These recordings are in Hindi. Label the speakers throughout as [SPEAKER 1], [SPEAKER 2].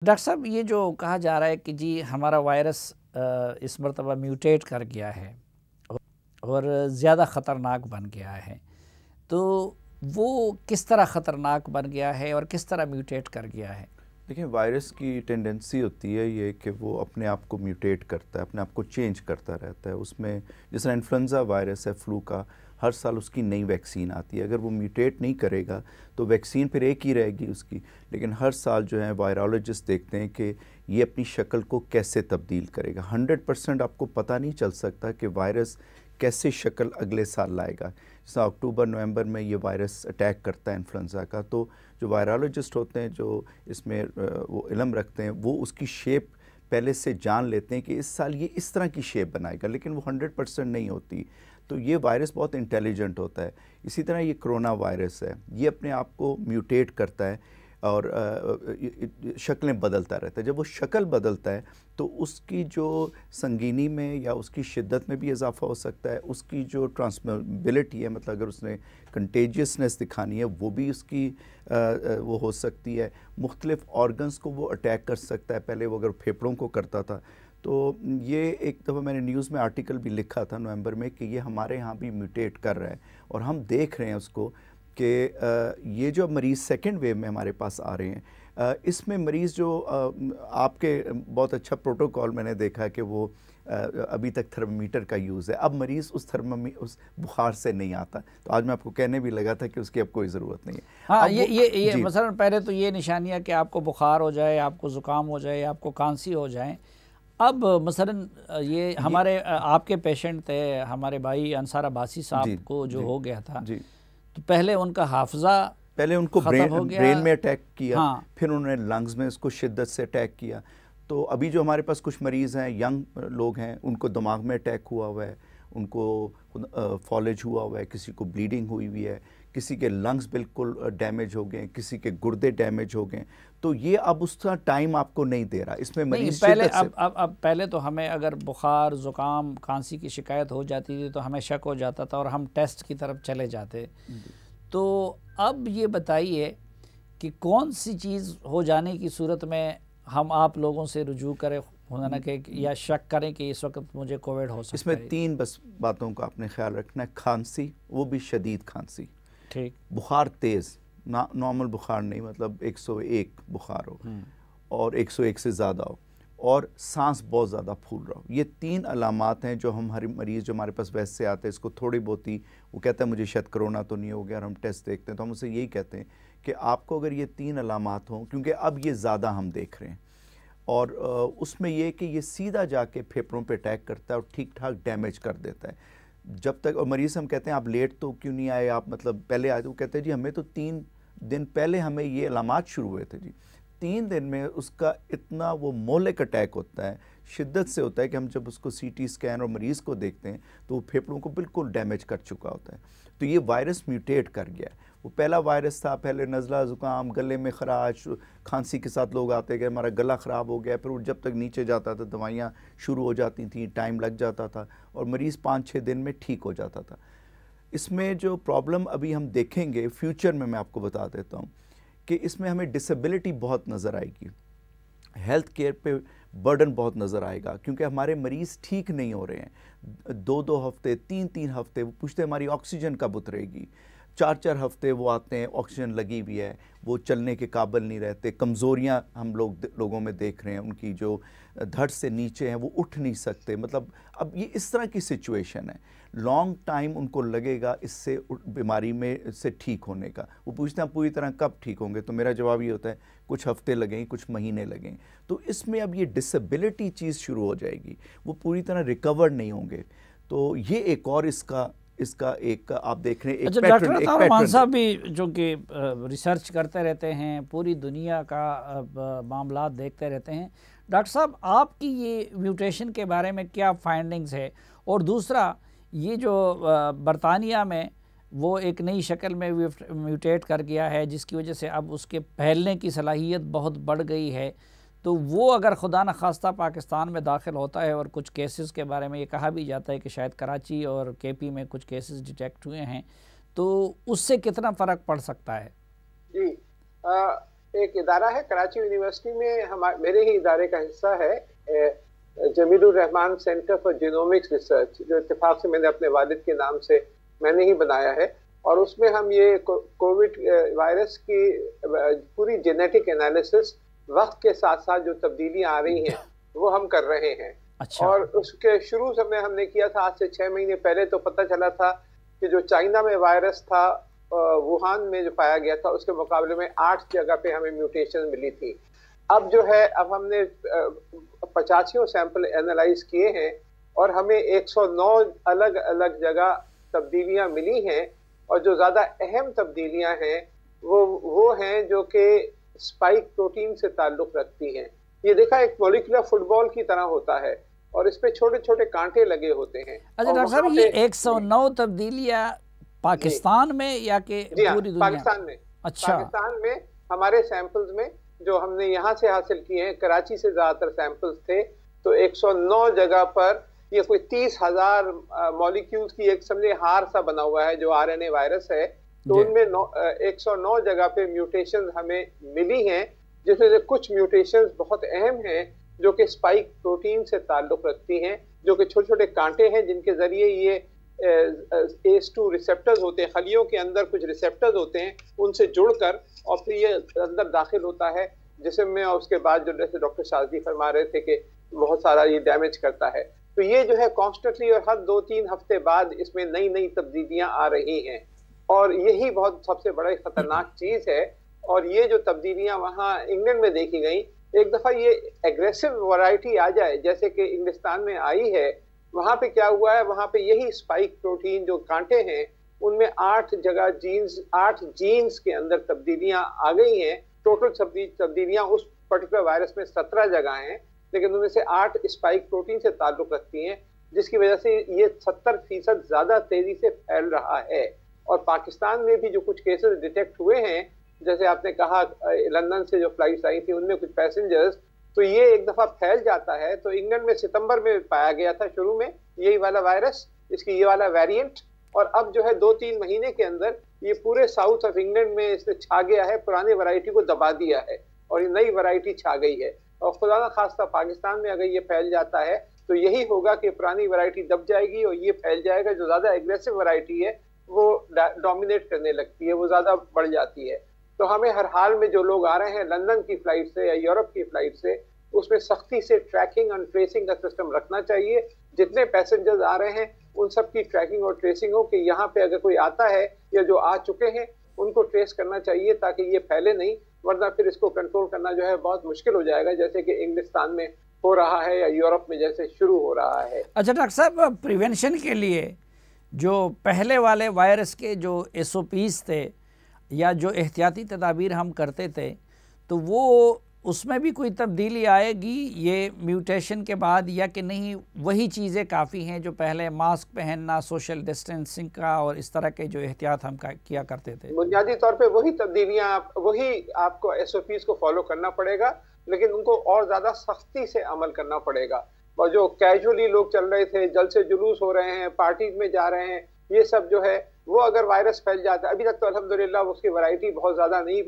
[SPEAKER 1] डॉक्टर साहब, ये जो कहा जा रहा है कि जी हमारा वायरस इस मरतबा म्यूटेट कर गया है और ज़्यादा ख़तरनाक बन गया है, तो वो किस तरह ख़तरनाक बन गया है और किस तरह म्यूटेट कर गया है?
[SPEAKER 2] देखिए, वायरस की टेंडेंसी होती है ये कि वो अपने आप को म्यूटेट करता है, अपने आप को चेंज करता रहता है। उसमें जिस तरह इन्फ्लुएंज़ा वायरस है, फ्लू का, हर साल उसकी नई वैक्सीन आती है। अगर वो म्यूटेट नहीं करेगा तो वैक्सीन फिर एक ही रहेगी उसकी, लेकिन हर साल जो है वायरोलॉजिस्ट देखते हैं कि ये अपनी शक्ल को कैसे तब्दील करेगा। 100% आपको पता नहीं चल सकता कि वायरस कैसे शक्ल अगले साल लाएगा। जैसा अक्टूबर नवंबर में ये वायरस अटैक करता है इन्फ्लुएंज़ा का, तो जो वायरोलॉजिस्ट होते हैं, जो इसमें वो इल्म रखते हैं, वो उसकी शेप पहले से जान लेते हैं कि इस साल ये इस तरह की शेप बनाएगा, लेकिन वो 100% नहीं होती। तो ये वायरस बहुत इंटेलिजेंट होता है। इसी तरह ये कोरोना वायरस है, ये अपने आप को म्यूटेट करता है और शक्लें बदलता रहता है। जब वो शक्ल बदलता है तो उसकी जो संगीनी में या उसकी शिद्दत में भी इजाफा हो सकता है, उसकी जो ट्रांसमिबिलिटी है, मतलब अगर उसने कंटेजियसनेस दिखानी है, वो भी उसकी वो हो सकती है। मुख्तलिफ ऑर्गन्स को वो अटैक कर सकता है। पहले वो अगर फेफड़ों को करता था, तो ये एक दफ़ा मैंने न्यूज़ में आर्टिकल भी लिखा था नवंबर में कि ये हमारे यहाँ भी म्यूटेट कर रहा है और हम देख रहे हैं उसको कि ये जो मरीज़ सेकेंड वेव में हमारे पास आ रहे हैं, इसमें मरीज़ जो आपके बहुत अच्छा प्रोटोकॉल मैंने देखा कि वो अभी तक थर्मामीटर का यूज़ है। अब मरीज़ उस बुखार से नहीं आता। तो आज मैं आपको कहने भी लगा था कि उसकी अब कोई ज़रूरत नहीं है।
[SPEAKER 1] हाँ,
[SPEAKER 2] अब
[SPEAKER 1] ये मसलन पहले तो ये निशानियाँ कि आपको बुखार हो जाए, आपको ज़ुकाम हो जाए, आपको खांसी हो जाए। अब मसलन ये हमारे आपके पेशेंट थे, हमारे भाई अंसार अब्बासी साहब को जो हो गया था, तो पहले उनका हाफजा
[SPEAKER 2] पहले उनको ब्रेन में अटैक किया। हाँ। फिर उन्होंने लंग्स में इसको शिद्दत से अटैक किया। तो अभी जो हमारे पास कुछ मरीज़ हैं, यंग लोग हैं, उनको दिमाग में अटैक हुआ हुआ है, उनको फॉलेज हुआ हुआ है, किसी को ब्लीडिंग हुई हुई है, किसी के लंग्स बिल्कुल डैमेज हो गए, किसी के गुर्दे डैमेज हो गए। तो ये अब उसका टाइम आपको नहीं दे रहा। इसमें मरीज
[SPEAKER 1] पहले अब पहले तो हमें अगर बुखार, ज़ुकाम, खांसी की शिकायत हो जाती थी तो हमें शक हो जाता था और हम टेस्ट की तरफ चले जाते। तो अब ये बताइए कि कौन सी चीज़ हो जाने की सूरत में हम आप लोगों से रुजू करें, होना कि या शक करें कि इस वक्त मुझे कोविड हो सकता है?
[SPEAKER 2] इसमें 3 बस बातों का आपने ख्याल रखना है। खांसी, वो भी शदीद खांसी,
[SPEAKER 1] ठीक,
[SPEAKER 2] बुखार तेज़, नॉर्मल बुखार नहीं, मतलब 101 बुखार हो और 101 से ज़्यादा हो, और सांस बहुत ज़्यादा फूल रहा हो। ये 3 अलामात हैं जो हम हर मरीज़ जो हमारे पास वैसे आते हैं, इसको थोड़ी बहुत ही वो कहता है मुझे शायद कोरोना तो नहीं हो गया, और हम टेस्ट देखते हैं तो हम उसे यही कहते हैं कि आपको अगर ये 3 अलामात हों, क्योंकि अब ये ज़्यादा हम देख रहे हैं, और उसमें यह कि ये सीधा जाके फेफड़ों पे अटैक करता है और ठीक ठाक डैमेज कर देता है। जब तक, और मरीज़ हम कहते हैं आप लेट तो क्यों नहीं आए, आप मतलब पहले आए, तो वो कहते हैं जी हमें तो 3 दिन पहले हमें ये अलामात शुरू हुए थे जी। 3 दिन में उसका इतना वो मोहलिक अटैक होता है, शिद्दत से होता है कि हम जब उसको CT स्कैन और मरीज़ को देखते हैं तो वो फेफड़ों को बिल्कुल डैमेज कर चुका होता है। तो ये वायरस म्यूटेट कर गया है। वो पहला वायरस था, पहले नज़ला, ज़ुकाम, गले में खराश, खांसी के साथ लोग आते कि हमारा गला ख़राब हो गया, फिर वो जब तक नीचे जाता था दवाइयाँ शुरू हो जाती थी, टाइम लग जाता था और मरीज़ 5-6 दिन में ठीक हो जाता था। इसमें जो प्रॉब्लम अभी हम देखेंगे फ्यूचर में, मैं आपको बता देता हूँ कि इसमें हमें डिसेबिलिटी बहुत नज़र आएगी, हेल्थ केयर पे बर्डन बहुत नज़र आएगा, क्योंकि हमारे मरीज़ ठीक नहीं हो रहे हैं। 2-2 हफ्ते, 3-3 हफ्ते वो पूछते हैं हमारी ऑक्सीजन कब उतरेगी। 4-4 हफ्ते वो आते हैं, ऑक्सीजन लगी हुई है, वो चलने के काबिल नहीं रहते। कमज़ोरियाँ हम लोगों में देख रहे हैं, उनकी जो धड़ से नीचे हैं वो उठ नहीं सकते। मतलब अब ये इस तरह की सिचुएशन है, लॉन्ग टाइम उनको लगेगा इससे बीमारी में से ठीक होने का। वो पूछते हैं पूरी तरह कब ठीक होंगे, तो मेरा जवाब ये होता है कुछ हफ्ते लगें, कुछ महीने लगें। तो इसमें अब ये डिसेबिलिटी चीज़ शुरू हो जाएगी, वो पूरी तरह रिकवर नहीं होंगे। तो ये एक और इसका एक आप देख रहे हैं
[SPEAKER 1] अच्छा, डॉक्टर रहमान साहब भी जो कि रिसर्च करते रहते हैं, पूरी दुनिया का मामला देखते रहते हैं, डॉक्टर साहब आपकी ये म्यूटेशन के बारे में क्या फाइंडिंग्स है? और दूसरा, ये जो बरतानिया में वो एक नई शक्ल में म्यूटेट कर गया है, जिसकी वजह से अब उसके फैलने की सलाहियत बहुत बढ़ गई है, तो वो अगर खुदा न खास्ता पाकिस्तान में दाखिल होता है, और कुछ केसेस के बारे में ये कहा भी जाता है कि शायद कराची और KP में कुछ केसेस डिटेक्ट हुए हैं, तो उससे कितना फ़र्क पड़ सकता है?
[SPEAKER 3] जी, एक इदारा है कराची यूनिवर्सिटी में, मेरे ही इदारे का हिस्सा है, Jamilur Rahman center for genomics research, जो इत्तेफाक से मैंने अपने वालिद के नाम से मैंने ही बनाया है। और उसमें हम ये कोविड वायरस की पूरी जेनेटिक एनालिसिस वक्त के साथ साथ जो तब्दीलियां आ रही हैं वो हम कर रहे हैं।
[SPEAKER 1] अच्छा।
[SPEAKER 3] और उसके शुरू समय हमने किया था, आज से 6 महीने पहले तो पता चला था कि जो चाइना में वायरस था, वुहान में जो पाया गया था, उसके मुकाबले में 8 जगह पे हमें म्यूटेशन मिली थी। अब जो है, अब हमने 85 सैंपल एनालाइज किए हैं और हमें 109 अलग अलग जगह तब्दीलियां मिली हैं। और जो ज़्यादा अहम तब्दीलियां हैं वो हैं जो कि स्पाइक प्रोटीन से ताल्लुक़ रखती हैं। ये देखा एक मॉलिक्यूलर फुटबॉल की तरह होता है और इस पे छोटे छोटे कांटे लगे होते हैं।
[SPEAKER 1] अच्छा डॉक्टर साहब, ये 109 तब्दीलियां पाकिस्तान में या कि पूरी दुनिया?
[SPEAKER 3] पाकिस्तान में।
[SPEAKER 1] अच्छा।
[SPEAKER 3] पाकिस्तान में हमारे सैंपल्स में जो हमने यहाँ से हासिल किए हैं, कराची से ज़्यादातर सैंपल्स थे, तो 109 जगह पर ये कोई 30,000 मॉलिक्यूल्स की एक समझे हार सा बना हुआ है जो आरएनए वायरस है। तो उनमें 109 जगह पे म्यूटेशन हमें मिली हैं, जिसमें से कुछ म्यूटेशन बहुत अहम हैं जो कि स्पाइक प्रोटीन से ताल्लुक़ रखती हैं, जो कि छोटे छोटे कांटे हैं जिनके ज़रिए ये ACE2 रिसेप्टर्स होते हैं, खलियों के अंदर कुछ रिसेप्टर्स होते हैं, उनसे जुड़कर और फिर ये अंदर दाखिल होता है जिसम में, और उसके बाद जो जैसे डॉक्टर शाज़ी फरमा रहे थे कि बहुत सारा ये डैमेज करता है। तो ये जो है कॉन्स्टेंटली और हर 2-3 हफ्ते बाद इसमें नई नई तब्दीलियां आ रही हैं और यही बहुत सबसे बड़ा खतरनाक चीज़ है। और ये जो तब्दीलियां वहाँ इंग्लैंड में देखी गई, एक दफ़ा ये एग्रेसिव वैरायटी आ जाए जैसे कि इंग्लिस्तान में आई है, वहाँ पे क्या हुआ है, वहाँ पे यही स्पाइक प्रोटीन जो कांटे हैं उनमें 8 जगह आठ जीन्स के अंदर तब्दीलियां आ गई हैं। टोटल तब्दीलियां उस पर्टिकुलर वायरस में 17 जगह हैं, लेकिन उनमें से 8 स्पाइक प्रोटीन से ताल्लुक़ रखती हैं, जिसकी वजह से ये 70% ज़्यादा तेज़ी से फैल रहा है। और पाकिस्तान में भी जो कुछ केसेस डिटेक्ट हुए हैं, जैसे आपने कहा लंदन से जो फ्लाइट्स आई थी उनमें कुछ पैसेंजर्स, तो ये एक दफ़ा फैल जाता है। तो इंग्लैंड में सितंबर में पाया गया था शुरू में यही वाला वायरस, इसकी ये वाला वेरिएंट, और अब जो है 2-3 महीने के अंदर ये पूरे साउथ ऑफ इंग्लैंड में इसने छा गया है, पुरानी वैरायटी को दबा दिया है और ये नई वैरायटी छा गई है। और खुदा ना खास्ता पाकिस्तान में अगर ये फैल जाता है तो यही होगा कि पुरानी वैरायटी दब जाएगी और ये फैल जाएगा। जो ज़्यादा एग्रेसिव वैरायटी है वो डोमिनेट करने लगती है, वो ज़्यादा बढ़ जाती है। तो हमें हर हाल में जो लोग आ रहे हैं लंदन की फ़्लाइट से या यूरोप की फ़्लाइट से, उसमें सख्ती से ट्रैकिंग एंड ट्रेसिंग का सिस्टम रखना चाहिए। जितने पैसेंजर्स आ रहे हैं उन सब की ट्रैकिंग और ट्रेसिंग हो कि यहाँ पे अगर कोई आता है या जो आ चुके हैं उनको ट्रेस करना चाहिए ताकि ये फैले नहीं, वरना फिर इसको कंट्रोल करना जो है बहुत मुश्किल हो जाएगा, जैसे कि इंग्लिस्तान में हो रहा है या यूरोप में जैसे शुरू हो रहा है।
[SPEAKER 1] अच्छा डॉक्टर साहब, प्रिवेंशन के लिए जो पहले वाले वायरस के जो SOPs थे या जो एहतियाती तदाबीर हम करते थे, तो वो उसमें भी कोई तब्दीली आएगी ये म्यूटेशन के बाद, या कि नहीं वही चीज़ें काफ़ी हैं जो पहले मास्क पहनना, सोशल डिस्टेंसिंग का और इस तरह के जो एहतियात हम किया करते थे?
[SPEAKER 3] बुनियादी तौर पे वही तब्दीलियाँ, वही आपको SOPs को फॉलो करना पड़ेगा, लेकिन उनको और ज़्यादा सख्ती से अमल करना पड़ेगा। और जो कैजुअली लोग चल रहे थे, जल से जुलूस हो रहे हैं, पार्टीज में जा रहे हैं, ये सब जो है वो अगर वायरस फैल जाता है, अभी तक तो अल्हम्दुलिल्लाह उसकी वैरायटी बहुत ज़्यादा नहीं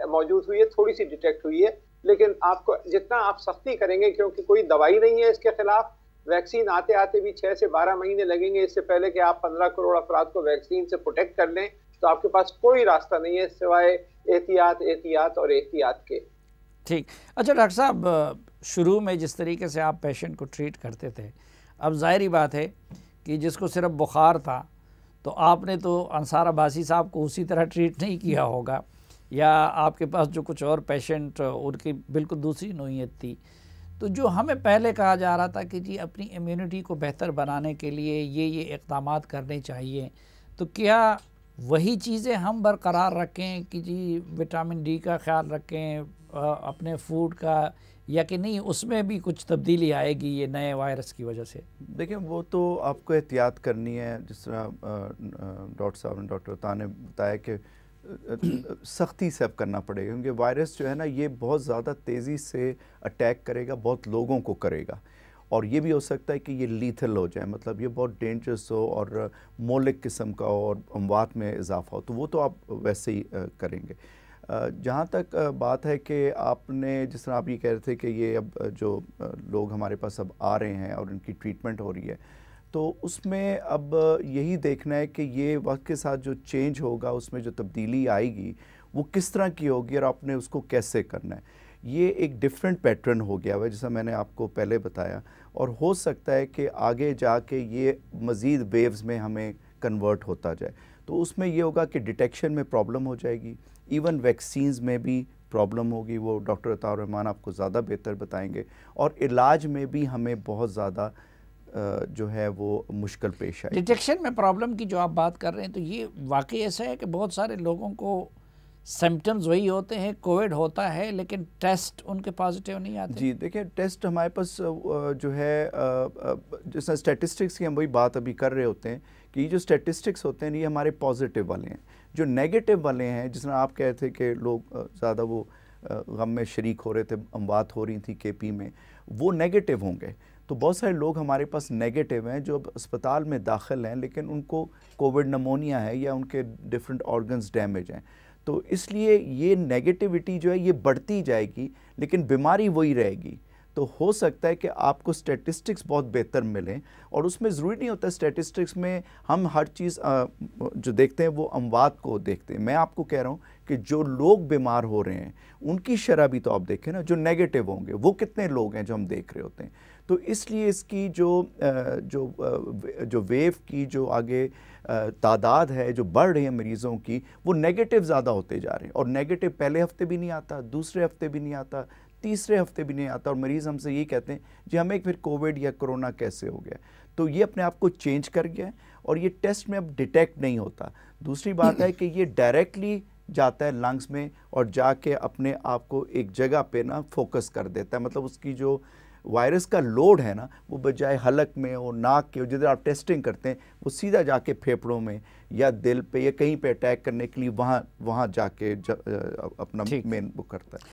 [SPEAKER 3] मौजूद हुई है, थोड़ी सी डिटेक्ट हुई है, लेकिन आपको जितना आप सख्ती करेंगे, क्योंकि कोई दवाई नहीं है इसके खिलाफ, वैक्सीन आते आते भी 6 से 12 महीने लगेंगे, इससे पहले कि आप 15 करोड़ अफराद को वैक्सीन से प्रोटेक्ट कर लें, तो आपके पास कोई रास्ता नहीं है सिवाय एहतियात एहतियात और एहतियात के।
[SPEAKER 1] ठीक। अच्छा डॉक्टर साहब, शुरू में जिस तरीके से आप पेशेंट को ट्रीट करते थे, अब ज़ाहिर बात है कि जिसको सिर्फ बुखार था तो आपने तो अंसार अब्बासी साहब को उसी तरह ट्रीट नहीं किया होगा, या आपके पास जो कुछ और पेशेंट उनकी बिल्कुल दूसरी नोयत थी। तो जो हमें पहले कहा जा रहा था कि जी अपनी इम्यूनिटी को बेहतर बनाने के लिए ये इक़दामात करने चाहिए, तो क्या वही चीज़ें हम बरकरार रखें कि जी विटामिन डी का ख्याल रखें, अपने फूड का, या कि नहीं उसमें भी कुछ तब्दीली आएगी ये नए वायरस की वजह से?
[SPEAKER 2] देखिए, वो तो आपको एहतियात करनी है, जिस तरह डॉक्टर साहब ने, डॉक्टर अता ने बताया कि सख्ती से अब करना पड़ेगा, क्योंकि वायरस जो है ना ये बहुत ज़्यादा तेज़ी से अटैक करेगा, बहुत लोगों को करेगा, और ये भी हो सकता है कि ये लीथल हो जाए, मतलब ये बहुत डेंजरस हो और मोलिक किस्म का हो और अमवात में इजाफा हो, तो वो तो आप वैसे ही करेंगे। जहाँ तक बात है कि आपने जिस तरह आप ये कह रहे थे कि ये अब जो लोग हमारे पास अब आ रहे हैं और उनकी ट्रीटमेंट हो रही है, तो उसमें अब यही देखना है कि ये वक्त के साथ जो चेंज होगा, उसमें जो तब्दीली आएगी वो किस तरह की होगी और आपने उसको कैसे करना है। ये एक डिफरेंट पैटर्न हो गया है जैसा मैंने आपको पहले बताया, और हो सकता है कि आगे जाके ये मज़ीद वेव्स में हमें कन्वर्ट होता जाए। तो उसमें ये होगा कि डिटेक्शन में प्रॉब्लम हो जाएगी, इवन वैक्सीन्स में भी प्रॉब्लम होगी, वो डॉक्टर अताउर रहमान आपको ज़्यादा बेहतर बताएंगे, और इलाज में भी हमें बहुत ज़्यादा जो है वो मुश्किल पेश आएगी।
[SPEAKER 1] डिटेक्शन में प्रॉब्लम की जो आप बात कर रहे हैं, तो ये वाकई ऐसा है कि बहुत सारे लोगों को सिम्टम्स वही होते हैं, कोविड होता है, लेकिन टेस्ट उनके पॉजिटिव नहीं आते?
[SPEAKER 2] जी देखिए, टेस्ट हमारे पास जो है जैसा स्टैटिस्टिक्स की हम वही बात अभी कर रहे होते हैं कि ये जो स्टैटिस्टिक्स होते हैं ये हमारे पॉजिटिव वाले हैं। जो नेगेटिव वाले हैं, जिस तरह आप कह रहे थे कि लोग ज़्यादा वो गम में शरीक हो रहे थे, अमवात हो रही थी केपी में, वो नेगेटिव होंगे। तो बहुत सारे लोग हमारे पास नेगेटिव हैं जो अब अस्पताल में दाखिल हैं, लेकिन उनको कोविड नमोनिया है या उनके डिफरेंट ऑर्गन्स डैमेज हैं। तो इसलिए ये नेगेटिविटी जो है ये बढ़ती जाएगी, लेकिन बीमारी वही रहेगी। तो हो सकता है कि आपको स्टैटिस्टिक्स बहुत बेहतर मिलें, और उसमें ज़रूरी नहीं होता स्टैटिस्टिक्स में हम हर चीज़ जो देखते हैं वो अमवात को देखते हैं। मैं आपको कह रहा हूँ कि जो लोग बीमार हो रहे हैं उनकी शरह भी तो आप देखें ना, जो नेगेटिव होंगे वो कितने लोग हैं जो हम देख रहे होते हैं। तो इसलिए इसकी जो वेव की जो आगे तादाद है जो बढ़ रही है मरीज़ों की, वो नेगेटिव ज़्यादा होते जा रहे हैं, और नेगेटिव पहले हफ्ते भी नहीं आता, दूसरे हफ्ते भी नहीं आता, तीसरे हफ्ते भी नहीं आता, और मरीज़ हमसे यही कहते हैं जी हमें फिर कोविड या कोरोना कैसे हो गया। तो ये अपने आप को चेंज कर गया है, और ये टेस्ट में अब डिटेक्ट नहीं होता। दूसरी बात है कि ये डायरेक्टली जाता है लंग्स में और जाके अपने आप को एक जगह पे ना फोकस कर देता है। मतलब उसकी जो वायरस का लोड है ना, वो बजाय हलक में और नाक के जिधर आप टेस्टिंग करते हैं, वो सीधा जाके फेफड़ों में या दिल पे या कहीं पे अटैक करने के लिए वहाँ जाके अपना मेन वो करता है।